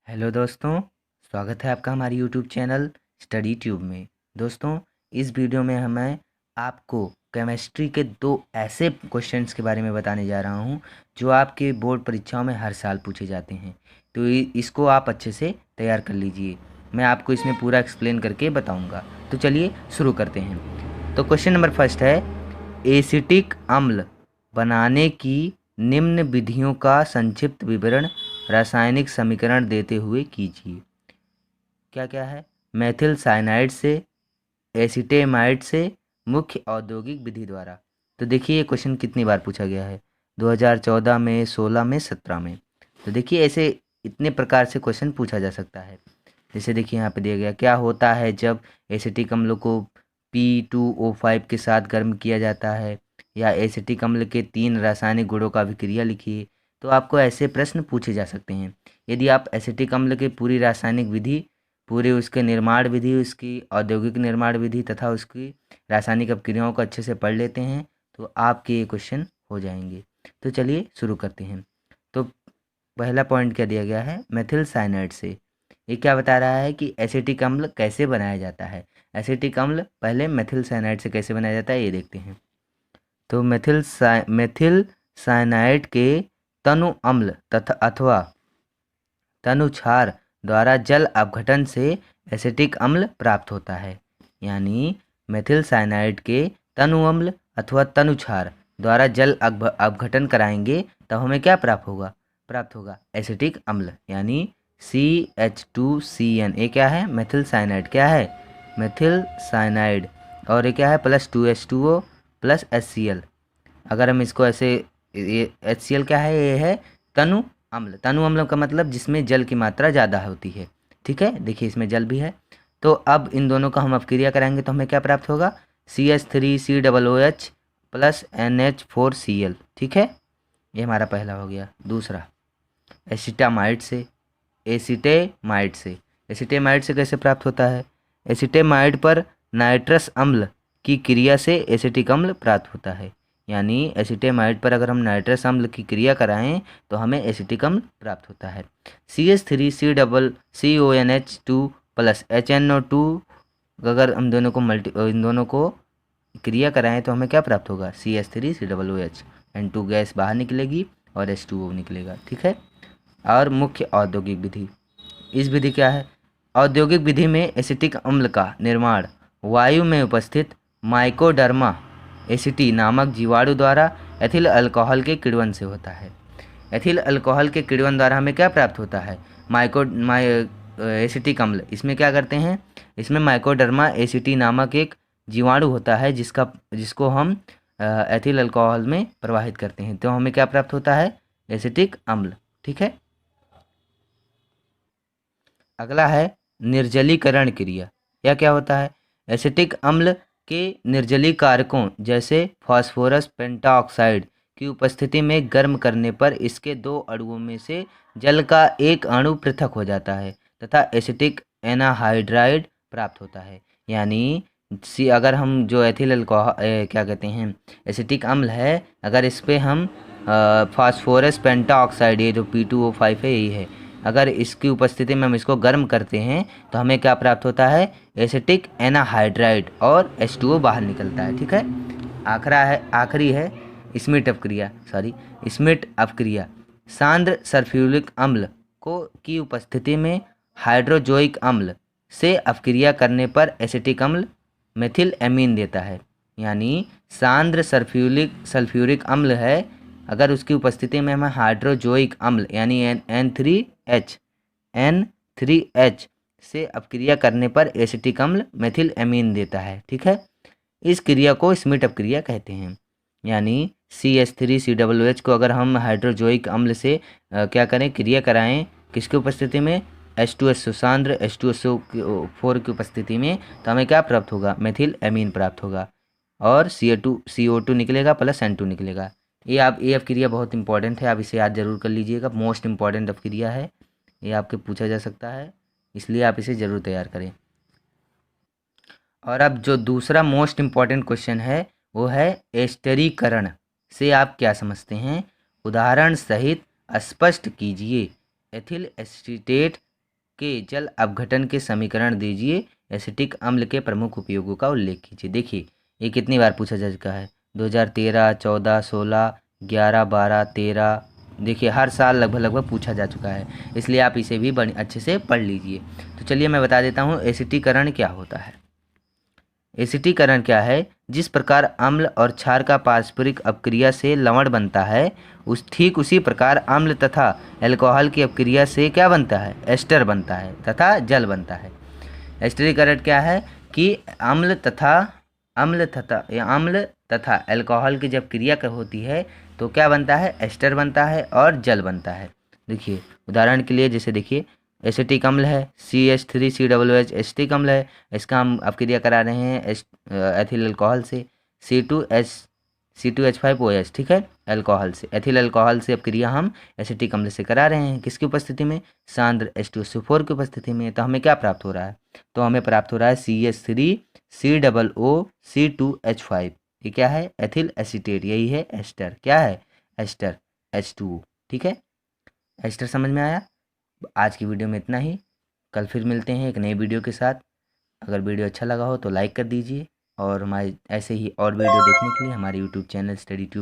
Hello दोस्तों, स्वागत है आपका हमारे यूट्यूब चैनल स्टडी ट्यूब में। दोस्तों, इस वीडियो में मैं आपको केमिस्ट्री के दो ऐसे क्वेश्चंस के बारे में बताने जा रहा हूं जो आपके बोर्ड परीक्षाओं में हर साल पूछे जाते हैं। तो इसको आप अच्छे से तैयार कर लीजिए। मैं आपको इसमें पूरा एक्सप्लेन करके बताऊंगा। तो चलिए शुरू करते हैं। तो क्वेश्चन नंबर फर्स्ट है, एसिटिक अम्ल बनाने की निम्न विधियों का संक्षिप्त विवरण रासायनिक समीकरण देते हुए कीजिए। क्या क्या है? मेथिल साइनाइड से, एसिटेमाइड से, मुख्य औद्योगिक विधि द्वारा। तो देखिए ये क्वेश्चन कितनी बार पूछा गया है, 2014 में, 16 में, 17 में। तो देखिए ऐसे इतने प्रकार से क्वेश्चन पूछा जा सकता है। जैसे देखिए यहाँ पे दिया गया, क्या होता है जब एसिटिक अम्ल को P2O5 के साथ गर्म किया जाता है, या एसिटिक अम्ल के 3 रासायनिक गुणों का अभिक्रिया लिखिए। तो आपको ऐसे प्रश्न पूछे जा सकते हैं। यदि आप एसिटिक अम्ल की पूरी रासायनिक विधि, पूरे उसके निर्माण विधि, उसकी औद्योगिक निर्माण विधि तथा उसकी रासायनिक अपक्रियाओं को अच्छे से पढ़ लेते हैं तो आपके ये क्वेश्चन हो जाएंगे। तो चलिए शुरू करते हैं। तो पहला पॉइंट क्या दिया गया है, मेथिल साइनाइड से। ये क्या बता रहा है कि एसिटिक अम्ल कैसे बनाया जाता है। एसिटिक अम्ल पहले मेथिल साइनाइड से कैसे बनाया जाता है ये देखते हैं। तो मेथिल साइनाइड के तनु अम्ल तथा अथवा तनु क्षार द्वारा जल अपघटन से एसिटिक अम्ल प्राप्त होता है। यानी मेथिल साइनाइड के तनु अम्ल अथवा तनु क्षार द्वारा जल अपघटन कराएंगे तब हमें क्या प्राप्त होगा एसिटिक अम्ल, यानी CH2CN। ये क्या है? Methyl cyanide. क्या है? Methyl cyanide. और ये क्या है? Plus 2H2O plus HCl। अगर हम इसको ऐसे, ये HCl क्या है? ये है तनु अम्ल। तनु अम्ल का मतलब जिसमें जल की मात्रा ज़्यादा होती है। ठीक है, देखिए इसमें जल भी है। तो अब इन दोनों का हम अपक्रिया कराएंगे तो हमें क्या प्राप्त होगा? CH3COOH plus NH4Cl। ठीक है, ये हमारा पहला हो गया। दूसरा, एसिटामाइड से। एसिटेमाइड से कैसे प्राप्त होता है? एसिटेमाइड पर नाइट्रस अम्ल की क्रिया से एसिटिक अम्ल प्राप्त होता है। यानी एसिटेमाइड पर अगर हम नाइट्रस अम्ल की क्रिया कराएं तो हमें एसिटिक अम्ल प्राप्त होता है। CH3COONH2 प्लस HNO2, अगर हम इन दोनों को क्रिया कराएं तो हमें क्या प्राप्त होगा? CH3COOH। N2 गैस बाहर निकलेगी और H2O निकलेगा। ठीक है। और मुख्य औद्योगिक विधि, इस विधि क्या है? औद्योगिक विधि में एसिटिक अम्ल का निर्माण वायु में उपस्थित माइकोडर्मा एसिटी नामक जीवाणु द्वारा एथिल अल्कोहल के किण्वन से होता है। एथिल अल्कोहल के किण्वन द्वारा हमें क्या प्राप्त होता है? एसिटिक अम्ल। इसमें क्या करते हैं? इसमें माइकोडर्मा एसिटी नामक एक जीवाणु होता है जिसको हम एथिल अल्कोहल में प्रवाहित करते हैं तो हमें क्या प्राप्त होता है? एसिटिक अम्ल। ठीक है। अगला है निर्जलीकरण क्रिया। यह क्या होता है? एसिटिक अम्ल के निर्जलीय कारकों जैसे फास्फोरस पेंटाऑक्साइड की उपस्थिति में गर्म करने पर इसके दो अणुओं में से जल का एक अणु पृथक हो जाता है तथा एसिटिक एनाहाइड्राइड प्राप्त होता है। यानी अगर हम जो एथिल अल्कोहल क्या कहते हैं, एसिटिक अम्ल है, अगर इस पे हम फास्फोरस पेंटाऑक्साइड, ये जो P2O5 है यही है, अगर इसकी उपस्थिति में हम इसको गर्म करते हैं तो हमें क्या प्राप्त होता है? एसिटिक एनाहाइड्राइड और H2O बाहर निकलता है। ठीक है। आखिरी है स्मिट अपक्रिया। सांद्र सल्फ्यूरिक अम्ल को की उपस्थिति में हाइड्रोजोइक अम्ल से अपक्रिया करने पर एसिटिक अम्ल मेथिल एमीन देता है। यानी सांद्र सल्फ्यूरिक अम्ल है, अगर उसकी उपस्थिति में हम हाइड्रोजोइक अम्ल यानी N3H से अपक्रिया करने पर एसिटिक अम्ल मेथिल एमीन देता है। ठीक है। इस क्रिया को स्मिट अपक्रिया कहते हैं। यानी CH3COOH को अगर हम हाइड्रोजोइक अम्ल से क्या करें, क्रिया कराएं, किसकी उपस्थिति में? H2SO, सांद्र H2SO4 की उपस्थिति में, तो हमें क्या प्राप्त होगा? मेथिल एमीन प्राप्त होगा और CO2 निकलेगा प्लस N2 निकलेगा। ये अपक्रिया बहुत इंपॉर्टेंट है, आप इसे याद जरूर कर लीजिएगा। मोस्ट इंपॉर्टेंट अपक्रिया है, ये आपके पूछा जा सकता है, इसलिए आप इसे ज़रूर तैयार करें। और अब जो दूसरा मोस्ट इम्पॉर्टेंट क्वेश्चन है वो है एस्टरीकरण से आप क्या समझते हैं? उदाहरण सहित स्पष्ट कीजिए। एथिल एसीटेट के जल अपघटन के समीकरण दीजिए। एसिटिक अम्ल के प्रमुख उपयोगों का उल्लेख कीजिए। देखिए ये कितनी बार पूछा जा चुका है, 2013, 14, 16, 11, 12, 13। देखिए हर साल लगभग लगभग पूछा जा चुका है, इसलिए आप इसे भी बड़ी अच्छे से पढ़ लीजिए। तो चलिए मैं बता देता हूँ एसिटीकरण क्या होता है। एसिटीकरण क्या है, जिस प्रकार अम्ल और क्षार का पारस्परिक अपक्रिया से लवण बनता है, ठीक उसी प्रकार अम्ल तथा अल्कोहल की अपक्रिया से क्या बनता है, एस्टर बनता है तथा जल बनता है। एस्टरीकरण क्या है कि अम्ल तथा अल्कोहल की जब क्रिया होती है तो क्या बनता है, एस्टर बनता है और जल बनता है। देखिए उदाहरण के लिए जैसे देखिए एसिटिक अम्ल है CH3COOH एसिटिक अम्ल है, इसका हम अपक्रिया करा रहे हैं एथिल अल्कोहल से C2H5OH, ठीक है, अल्कोहल से एथिल अल्कोहल से अपक्रिया हम एसिटिक अम्ल से करा रहे हैं, किसकी उपस्थिति में, सांद्र H2SO4 की उपस्थिति में। तो हमें क्या प्राप्त हो रहा है, तो हमें प्राप्त हो रहा है CH3COOC2H5। ये क्या है, एथिल एसीटेट, यही है एस्टर, क्या है, एस्टर H2O, ठीक है। एस्टर समझ में आया। आज की वीडियो में इतना ही, कल फिर मिलते हैं एक नई वीडियो के साथ। अगर वीडियो अच्छा लगा हो तो लाइक कर दीजिए और हमारे ऐसे ही और वीडियो देखने के लिए हमारे यूट्यूब चैनल स्टडी ट्यूब